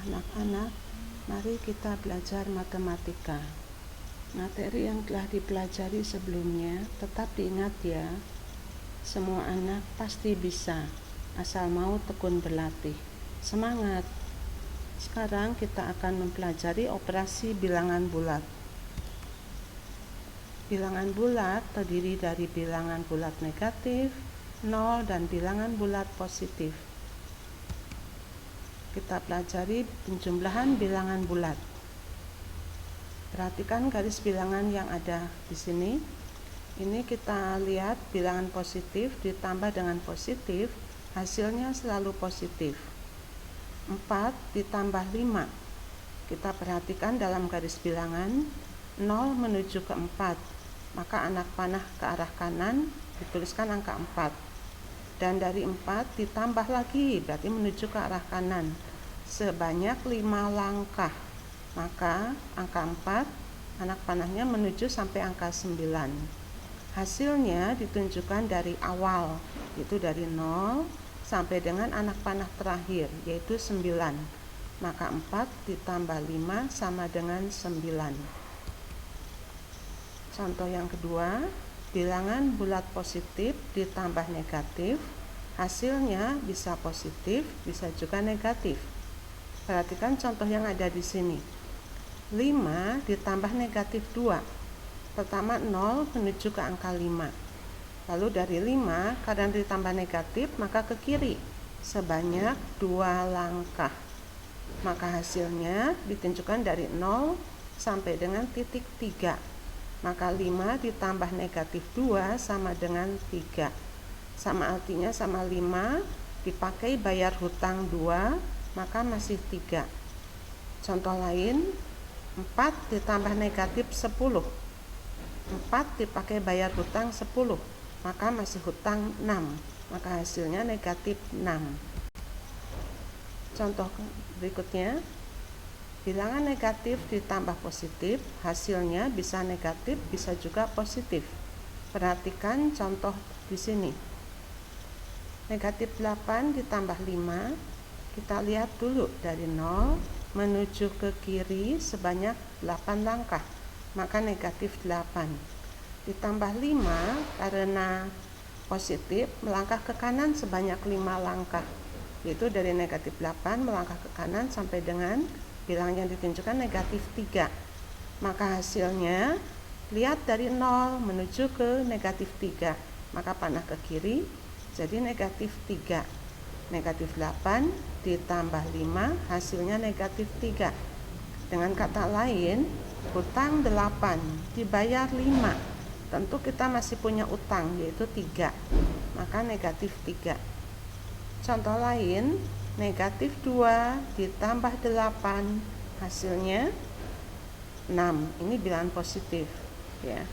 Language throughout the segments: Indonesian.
Anak-anak, mari kita belajar matematika. Materi yang telah dipelajari sebelumnya tetap diingat ya. Semua anak pasti bisa, asal mau tekun berlatih. Semangat! Sekarang kita akan mempelajari operasi bilangan bulat. Bilangan bulat terdiri dari bilangan bulat negatif, 0, dan bilangan bulat positif. Kita pelajari penjumlahan bilangan bulat. Perhatikan garis bilangan yang ada di sini. Ini kita lihat bilangan positif ditambah dengan positif, hasilnya selalu positif. 4 ditambah 5. Kita perhatikan dalam garis bilangan 0 menuju ke 4. Maka anak panah ke arah kanan dituliskan angka 4. Dan dari 4 ditambah lagi, berarti menuju ke arah kanan sebanyak 5 langkah. Maka angka 4 anak panahnya menuju sampai angka 9. Hasilnya ditunjukkan dari awal, yaitu dari 0 sampai dengan anak panah terakhir, yaitu 9. Maka 4 ditambah 5 sama dengan 9. Contoh yang kedua, bilangan bulat positif ditambah negatif, hasilnya bisa positif, bisa juga negatif. Perhatikan contoh yang ada di sini. 5 ditambah negatif 2. Pertama 0 menuju ke angka 5. Lalu dari 5 karena ditambah negatif maka ke kiri sebanyak 2 langkah. Maka hasilnya ditunjukkan dari 0 sampai dengan titik 3. Maka 5 ditambah negatif 2 sama dengan 3. Sama artinya sama 5 dipakai bayar hutang 2, maka masih 3. Contoh lain, 4 ditambah negatif 10. 4 dipakai bayar hutang 10, maka masih hutang 6. Maka hasilnya negatif 6. Contoh berikutnya, bilangan negatif ditambah positif, hasilnya bisa negatif, bisa juga positif. Perhatikan contoh di sini. Negatif 8 ditambah 5, kita lihat dulu dari 0 menuju ke kiri sebanyak 8 langkah, maka negatif 8. Ditambah 5 karena positif melangkah ke kanan sebanyak 5 langkah, yaitu dari negatif 8 melangkah ke kanan sampai dengan bilangan yang ditunjukkan negatif 3. Maka hasilnya lihat dari 0 menuju ke negatif 3, maka panah ke kiri jadi negatif 3. Negatif 8 ditambah 5 hasilnya negatif 3. Dengan kata lain, hutang 8 dibayar 5. Tentu kita masih punya utang yaitu 3. Maka negatif 3. Contoh lain, negatif 2 ditambah 8 hasilnya 6. Ini bilangan positif ya.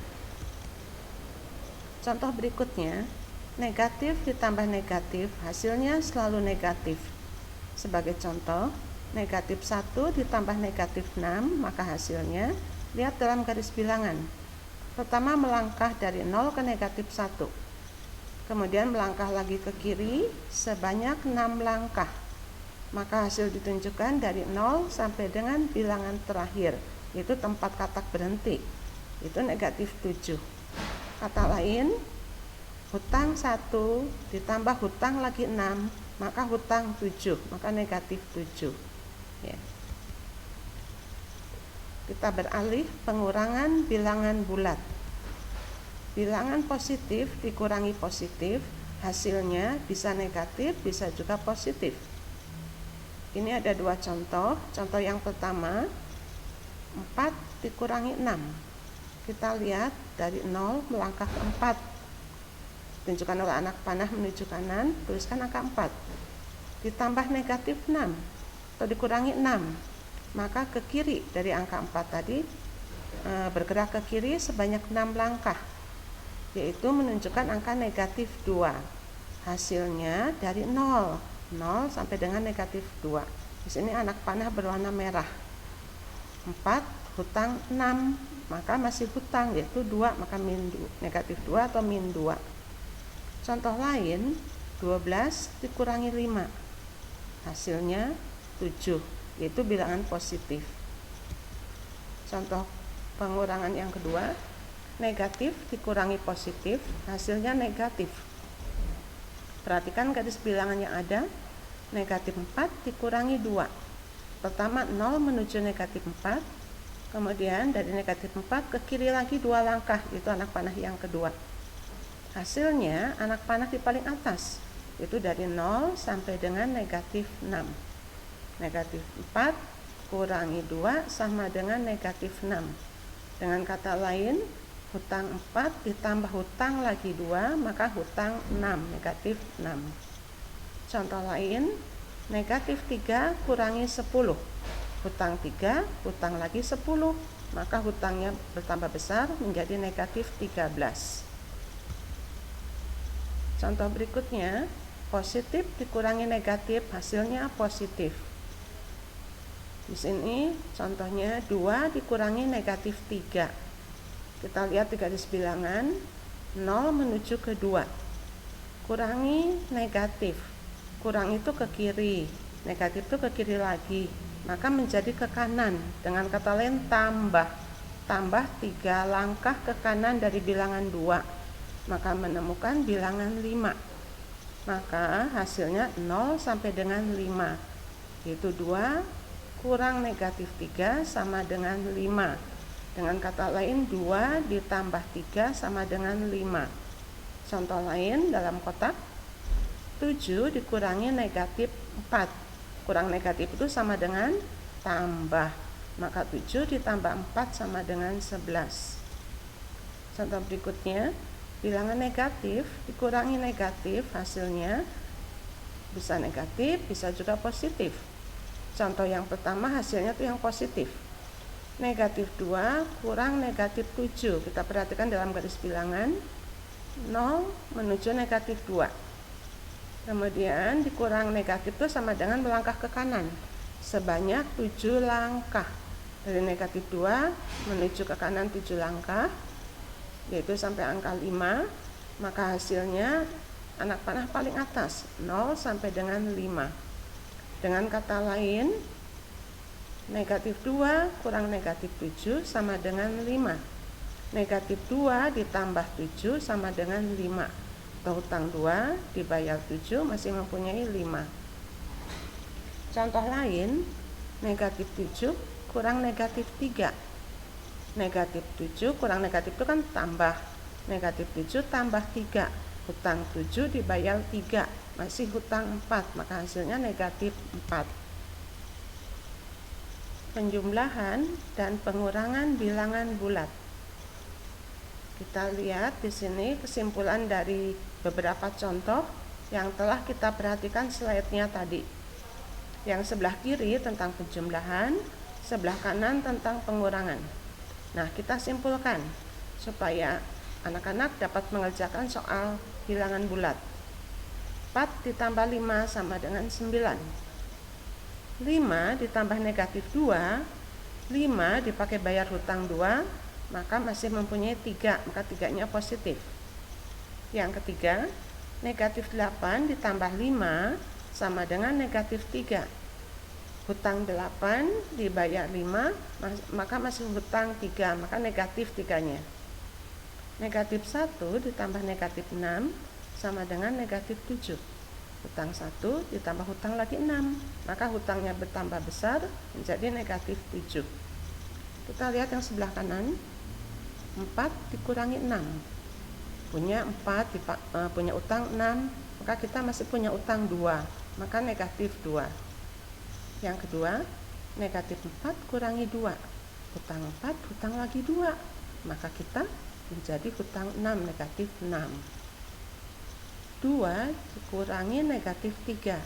Contoh berikutnya, negatif ditambah negatif hasilnya selalu negatif. Sebagai contoh, negatif 1 ditambah negatif 6, maka hasilnya lihat dalam garis bilangan. Pertama melangkah dari 0 ke negatif 1. Kemudian melangkah lagi ke kiri sebanyak 6 langkah. Maka hasil ditunjukkan dari 0 sampai dengan bilangan terakhir, yaitu tempat katak berhenti. Itu negatif 7. Kata lain, hutang 1 ditambah hutang lagi 6, maka hutang 7, maka negatif 7 ya. Kita beralih pengurangan bilangan bulat. Bilangan positif dikurangi positif, hasilnya bisa negatif, bisa juga positif. Ini ada 2 contoh. Contoh yang pertama, 4 dikurangi 6. Kita lihat dari 0 melangkah ke 4. Tunjukkan oleh anak panah menuju kanan, tuliskan angka 4. Ditambah negatif 6 atau dikurangi 6, maka ke kiri dari angka 4 tadi bergerak ke kiri sebanyak 6 langkah, yaitu menunjukkan angka negatif 2. Hasilnya dari 0 sampai dengan negatif 2. Di sini anak panah berwarna merah. 4 hutang 6, maka masih hutang yaitu 2, maka min 2, negatif 2 atau min 2. Contoh lain, 12 dikurangi 5, hasilnya 7. yaitu bilangan positif. Contoh pengurangan yang kedua, negatif dikurangi positif, hasilnya negatif. Perhatikan garis bilangan yang ada, negatif 4 dikurangi 2. Pertama 0 menuju negatif 4, kemudian dari negatif 4 ke kiri lagi 2 langkah, itu anak panah yang kedua. Hasilnya anak panah di paling atas, itu dari 0 sampai dengan negatif 6. Negatif 4 kurangi 2 sama dengan negatif 6. Dengan kata lain, hutang 4 ditambah hutang lagi 2, maka hutang 6, negatif 6. Contoh lain, negatif 3 kurangi 10. Hutang 3, hutang lagi 10, maka hutangnya bertambah besar menjadi negatif 13. Contoh berikutnya, positif dikurangi negatif, hasilnya positif. Di sini contohnya 2 dikurangi negatif 3. Kita lihat di garis bilangan 0 menuju ke 2. Kurangi negatif. Kurang itu ke kiri, negatif itu ke kiri lagi, maka menjadi ke kanan. Dengan kata lain tambah. Tambah 3 langkah ke kanan dari bilangan 2, maka menemukan bilangan 5. Maka hasilnya 0 sampai dengan 5, yaitu 2 kurang negatif 3 sama dengan 5. Dengan kata lain 2 ditambah 3 sama dengan 5. Contoh lain dalam kotak, 7 dikurangi negatif 4. Kurang negatif itu sama dengan tambah, maka 7 ditambah 4 sama dengan 11. Contoh berikutnya, bilangan negatif dikurangi negatif, hasilnya bisa negatif, bisa juga positif. Contoh yang pertama hasilnya itu yang positif. Negatif 2 kurang negatif 7. Kita perhatikan dalam garis bilangan 0 menuju negatif 2. Kemudian dikurang negatif itu sama dengan melangkah ke kanan sebanyak 7 langkah. Dari negatif 2 menuju ke kanan 7 langkah, yaitu sampai angka 5. Maka hasilnya anak panah paling atas 0 sampai dengan 5. Dengan kata lain, negatif 2 kurang negatif 7 sama dengan 5. Negatif 2 ditambah 7 sama dengan 5. Atau hutang 2 dibayar 7 masih mempunyai 5. Contoh lain, negatif 7 kurang negatif 3. Negatif 7 kurang negatif itu kan tambah. Negatif 7 tambah 3. Hutang 7 dibayar 3. Masih hutang 4, maka hasilnya negatif 4. Penjumlahan dan pengurangan bilangan bulat. Kita lihat di sini kesimpulan dari beberapa contoh yang telah kita perhatikan slide-nya tadi. Yang sebelah kiri tentang penjumlahan, sebelah kanan tentang pengurangan. Nah, kita simpulkan supaya anak-anak dapat mengerjakan soal bilangan bulat. 4 ditambah 5 sama dengan 9. 5 ditambah negatif 2, 5 dipakai bayar hutang 2, maka masih mempunyai 3, maka 3-nya positif. Yang ketiga, negatif 8 ditambah 5 sama dengan negatif 3. Hutang 8 dibayar 5, maka masih hutang 3, maka negatif 3-nya. Negatif 1 ditambah negatif 6 sama dengan negatif 7. Hutang 1 ditambah hutang lagi 6, maka hutangnya bertambah besar menjadi negatif 7. Kita lihat yang sebelah kanan, 4 dikurangi 6. Punya 4, punya utang 6, maka kita masih punya utang 2, maka negatif 2. Yang kedua, negatif 4 kurangi 2. Hutang 4, hutang lagi 2, maka kita menjadi hutang 6, negatif 6. 2 dikurangi negatif 3.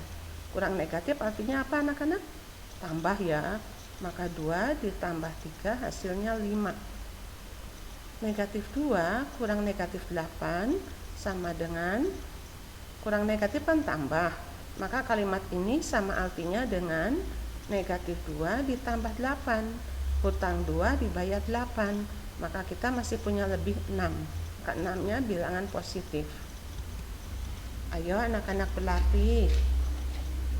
Kurang negatif artinya apa anak-anak? Tambah ya. Maka 2 ditambah 3 hasilnya 5. Negatif 2 kurang negatif 8 sama dengan, kurang negatif kan tambah. Maka kalimat ini sama artinya dengan negatif 2 ditambah 8. Hutang 2 dibayar 8. Maka kita masih punya lebih 6. Maka 6-nya bilangan positif. Ayo anak-anak berlatih.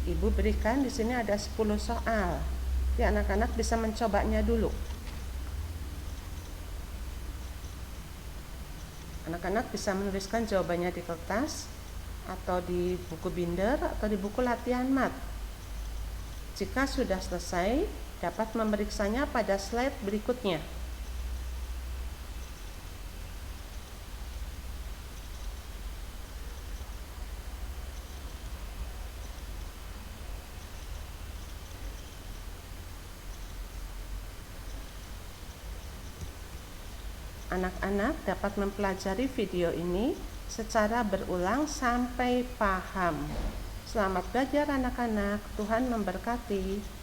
Ibu berikan di sini ada 10 soal. Jadi anak-anak bisa mencobanya dulu. Anak-anak bisa menuliskan jawabannya di kertas atau di buku binder atau di buku latihan mat. Jika sudah selesai, dapat memeriksanya pada slide berikutnya. Anak-anak dapat mempelajari video ini secara berulang sampai paham. Selamat belajar anak-anak, Tuhan memberkati.